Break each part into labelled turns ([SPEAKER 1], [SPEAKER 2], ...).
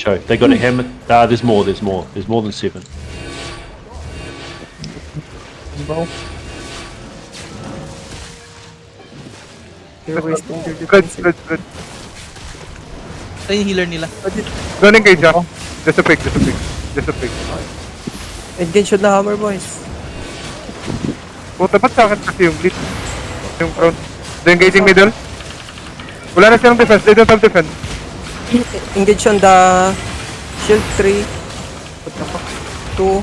[SPEAKER 1] show. They got a hammer. There's more. There's more than 7.
[SPEAKER 2] Bro.
[SPEAKER 3] You're wasting your
[SPEAKER 4] Spread,
[SPEAKER 3] defense.
[SPEAKER 4] spread, spread.
[SPEAKER 5] Ito yung healer nila.
[SPEAKER 4] Don't engage, ah. Just a pick, just a pick. Just a pick.
[SPEAKER 3] Engage with the hammer, boys.
[SPEAKER 4] Puta, ba't sa akin kasi yung bleed? Yung crown. The engaging middle. Wala na silang defense. They don't have defense.
[SPEAKER 3] Engage on the shield 3. What the fuck? 2.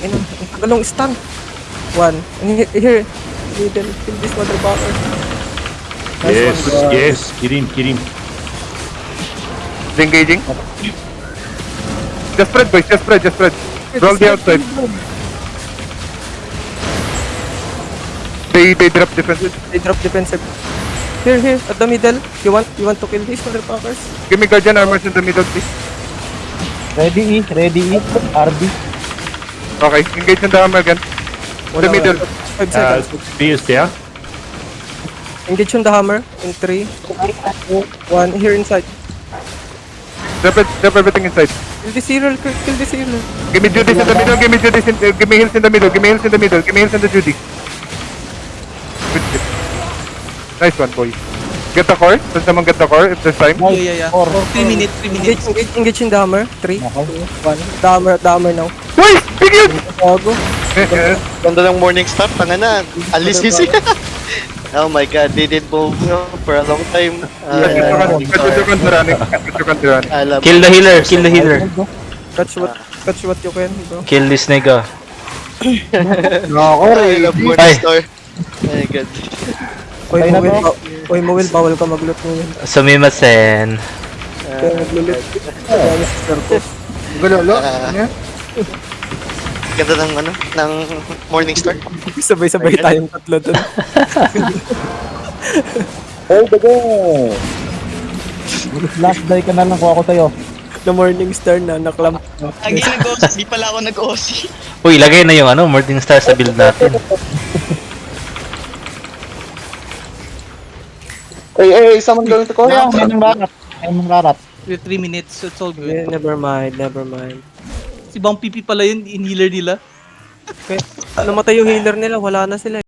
[SPEAKER 3] Ayun, ang tagalong stun. 1. And here, middle, kill this motherfucker.
[SPEAKER 1] Yes,
[SPEAKER 3] one.
[SPEAKER 1] yes. Get him.
[SPEAKER 4] The engaging. Just spread, boys. Just spread, just spread. Roll the outside. They drop defenses.
[SPEAKER 3] They drop defensive. Here, at the middle. You want to kill these motherfuckers?
[SPEAKER 4] Give me guardian armors in the middle, please.
[SPEAKER 2] Ready E. RB.
[SPEAKER 4] Okay, engage in the hammer again. In the middle.
[SPEAKER 3] 5 seconds.
[SPEAKER 1] Spear's down.
[SPEAKER 3] Engage on the hammer in 3, 1. Here inside.
[SPEAKER 4] Drop everything inside.
[SPEAKER 3] Kill this hero. Kill this hero.
[SPEAKER 4] Give me Judy's in the middle. Give me Judy's in. Give me heals in the middle. Give me heals in the middle. Give me heals in the Judy. Good shit. Nice one, boy. Get the core. Does someone get the core if there's time?
[SPEAKER 5] Yeah. 3 minutes, 3 minutes.
[SPEAKER 3] Engage in the hammer. 3, 2, 1. The hammer now.
[SPEAKER 4] Boys! Big yun!
[SPEAKER 3] Gago.
[SPEAKER 6] Ganda ng morning start, tanga na. Alis kasi. Oh my god, they did move for a long time. Alam.
[SPEAKER 7] Kill the healer.
[SPEAKER 3] Catch what you can, bro.
[SPEAKER 7] Kill this nigga.
[SPEAKER 6] I love morning
[SPEAKER 7] Ay.
[SPEAKER 6] star. Oh my god.
[SPEAKER 3] Oy, Mowil, bawal ka mag-loot mo yun.
[SPEAKER 7] Sumimasen.
[SPEAKER 3] Kaya nag-loot. Kaya nag-circle.
[SPEAKER 6] Ganda ng ano, ng morning star.
[SPEAKER 3] Sabay-sabay tayong tatlo dun.
[SPEAKER 2] Hold the go! Last die ka na lang kung ako sa'yo.
[SPEAKER 3] The morning star na naklamp.
[SPEAKER 5] Lagi nag-OC, di pala ako nag-OC.
[SPEAKER 7] Uy, lagay na yung Morning Star sa build natin.
[SPEAKER 2] Hey, someone going to call? May nang rarat.
[SPEAKER 5] 3 minutes, it's all good.
[SPEAKER 3] Yeah, never mind.
[SPEAKER 5] Si Bang PP pala yun, in healer nila.
[SPEAKER 3] Okay. Namatay yung healer nila, wala na sila.